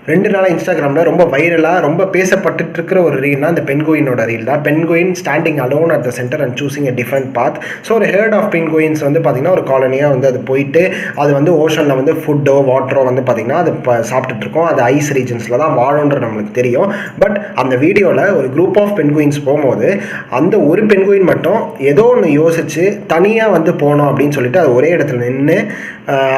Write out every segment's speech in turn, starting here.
2 நாளாக இன்ஸ்டாகிராமில் ரொம்ப வைரலாக ரொம்ப பேசப்பட்டு இருக்கிற ஒரு ரீல்னா அந்த பென்குயினோட ரீல் தான். Penguin standing alone at the centre and choosing a different path. So ஒரு ஹெர்ட் ஆஃப் பென்குயின்ஸ் வந்து பார்த்திங்கன்னா ஒரு காலனியாக வந்து அது போயிட்டு அது வந்து ஓஷனில் வந்து ஃபுட்டோ வாட்டரோ வந்து பார்த்திங்கன்னா அது சாப்பிட்டுட்டு இருக்கோம். அது ஐஸ் ரீஜன்ஸில் தான் வாழுன்ற நம்மளுக்கு தெரியும். பட் அந்த வீடியோவில் ஒரு குரூப் ஆஃப் பென்குயின்ஸ் போகும்போது அந்த ஒரு பென்குயின் மட்டும் ஏதோ ஒன்று யோசிச்சு தனியாக வந்து போனோம் அப்படின்னு சொல்லிட்டு அது ஒரே இடத்துல நின்று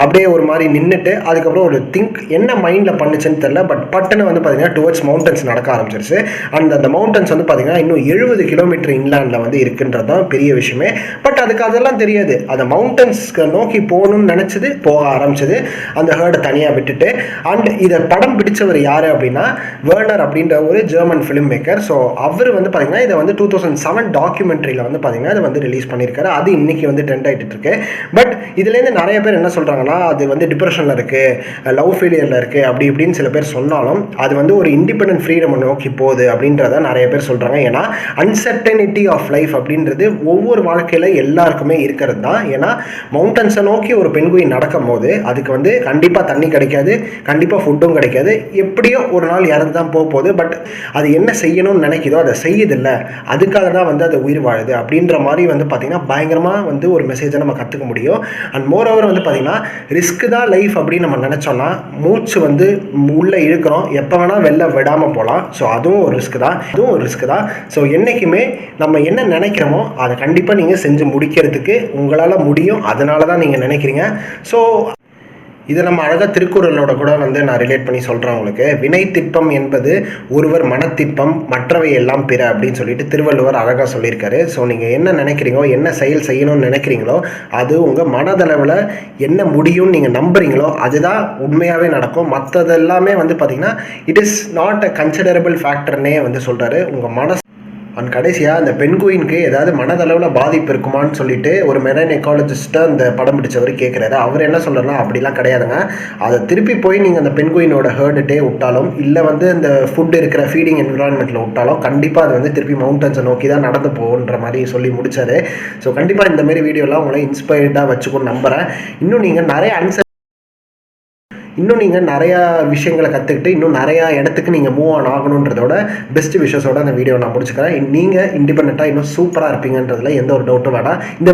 அப்படியே ஒரு மாதிரி நின்றுட்டு அதுக்கப்புறம் ஒரு திங்க் என்ன மைண்டில் பண்ணுச்சுன்னு தெரியல. பட் பட்டுன்னு வந்து பார்த்தீங்கன்னா டுவர்ட்ஸ் மவுண்டன்ஸ் நடக்க ஆரம்பிச்சிருச்சு. அந்த மவுண்டன்ஸ் வந்து பார்த்தீங்கன்னா இன்னும் 70 கிலோமீட்டர் இன்லேண்டில் வந்து இருக்குன்றது தான் பெரிய விஷயமே. பட் அதுக்கு அதெல்லாம் தெரியாது. அந்த மவுண்டன்ஸ்க்கு நோக்கி போகணும்னு நினச்சது போக ஆரம்பிச்சது அந்த ஹேர்டை தனியாக விட்டுட்டு. அண்ட் இதை படம் பிடிச்சவர் யார் அப்படின்னா வேர்னர் அப்படின்ற ஒரு ஜெர்மன் ஃபிலிம் மேக்கர். ஸோ அவர் வந்து பார்த்தீங்கன்னா இதை வந்து 2007 டாக்குமெண்ட்ரியில் வந்து பார்த்தீங்கன்னா இதை வந்து ரிலீஸ் பண்ணியிருக்காரு. அது இன்னைக்கு வந்து ட்ரெண்ட் ஆகிட்டு இருக்கு. பட் இதுலேருந்து நிறைய பேர் என்ன சொல்கிறாங்கன்னா அது வந்து டிப்ரெஷனில் இருக்குது, லவ் ஃபெயிலியரில் இருக்குது, அப்படி இப்படின்னு சில பேர் சொன்னாலும் அது வந்து ஒரு இண்டிபெண்டன்ட் ஃப்ரீடம் நோக்கி போகுது அப்படின்றத நிறைய பேர் சொல்கிறாங்க. ஏன்னா அன்சர்டனிட்டி ஆஃப் லைஃப் அப்படின்றது ஒவ்வொரு வாழ்க்கையில் எல்லாருக்குமே இருக்கிறது தான். ஏன்னா மவுண்டன்ஸை நோக்கி ஒரு பெண்குயின் நடக்கும் போது அதுக்கு வந்து கண்டிப்பாக தண்ணி கிடைக்காது, கண்டிப்பாக ஃபுட்டும் கிடைக்காது, எப்படியோ ஒரு நாள் இறந்து தான் போகுது. பட் அது என்ன செய்யணும்னு நினைக்குதோ அதை செய்யுதில்ல, அதுக்காக தான் வந்து அது உயிர் வாழுது அப்படின்ற மாதிரி வந்து பார்த்திங்கன்னா பயங்கரமாக வந்து ஒரு மெசேஜை நம்ம கற்றுக்க முடியும். அண்ட் மோர் ஓவர் வந்து பார்த்திங்கன்னா ரிஸ்க் தான் லைஃப் அப்படின்னு நம்ம நினச்சோம்னா மூச்சு வந்து உள்ளே இழுக்கிறோம், எப்போ வேணால் வெளில விடாமல் போகலாம். ஸோ அதுவும் ஒரு ரிஸ்க் தான். ஸோ என்றைக்குமே நம்ம என்ன நினைக்கிறோமோ அதை கண்டிப்பாக நீங்கள் செஞ்சு முடிக்கிறதுக்கு உங்களால் முடியும். அதனால தான் நீங்கள் நினைக்கிறீங்க. ஸோ இதை நம்ம அழகாக திருக்குறளோட கூட வந்து நான் ரிலேட் பண்ணி சொல்கிறேன் உங்களுக்கு. வினை திட்பம் என்பது ஒருவர் மனத்திட்பம் மற்றவை எல்லாம் பிற அப்படின்னு சொல்லிட்டு திருவள்ளுவர் அழகாக சொல்லியிருக்காரு. ஸோ நீங்கள் என்ன நினைக்கிறீங்களோ, என்ன செயல் செய்யணும்னு நினைக்கிறீங்களோ அது உங்கள் மனதளவில் என்ன முடியும்னு நீங்கள் நம்புறீங்களோ அதுதான் உண்மையாகவே நடக்கும். மற்றதெல்லாமே வந்து பார்த்திங்கன்னா it is not a considerable ஃபேக்டர்னே வந்து சொல்கிறாரு. உங்கள் மனசு அண்ட் கடைசியாக அந்த பென்குயினுக்கு ஏதாவது மனதளவில் பாதிப்பு இருக்குமான்னு சொல்லிட்டு ஒரு மெரைன் எக்காலஜிஸ்ட்டை அந்த படம் பிடிச்சவர் கேட்குறாரு. அவர் என்ன சொல்கிறாருன்னா அப்படிலாம் கிடையாதுங்க, அதை திருப்பி போய் நீங்கள் அந்த பென்குயினோட ஹேர்டுட்டே விட்டாலும் இல்லை வந்து இந்த ஃபுட் இருக்கிற ஃபீடிங் என்விரான்மெண்ட்டில் விட்டாலும் கண்டிப்பாக அது வந்து திருப்பி மவுண்டன்ஸை நோக்கி தான் நடந்து போகுன்ற மாதிரி சொல்லி முடிச்சார். ஸோ கண்டிப்பாக இந்தமாரி வீடியோலாம் உங்களை இன்ஸ்பைர்டாக வச்சுக்கணும்னு நம்புகிறேன். இன்னும் நீங்கள் நிறையா விஷயங்களை கற்றுக்கிட்டு இன்னும் நிறையா இடத்துக்கு நீங்கள் மூவ் ஆன் ஆகணுன்றதோட பெஸ்ட் விஷஸோட அந்த வீடியோ நான் முடிச்சுக்கிறேன். நீங்கள் இண்டிபெண்ட்டாக இன்னும் சூப்பராக இருப்பீங்கன்றதுல எந்த ஒரு டவுட்டும் வேணாம். இந்த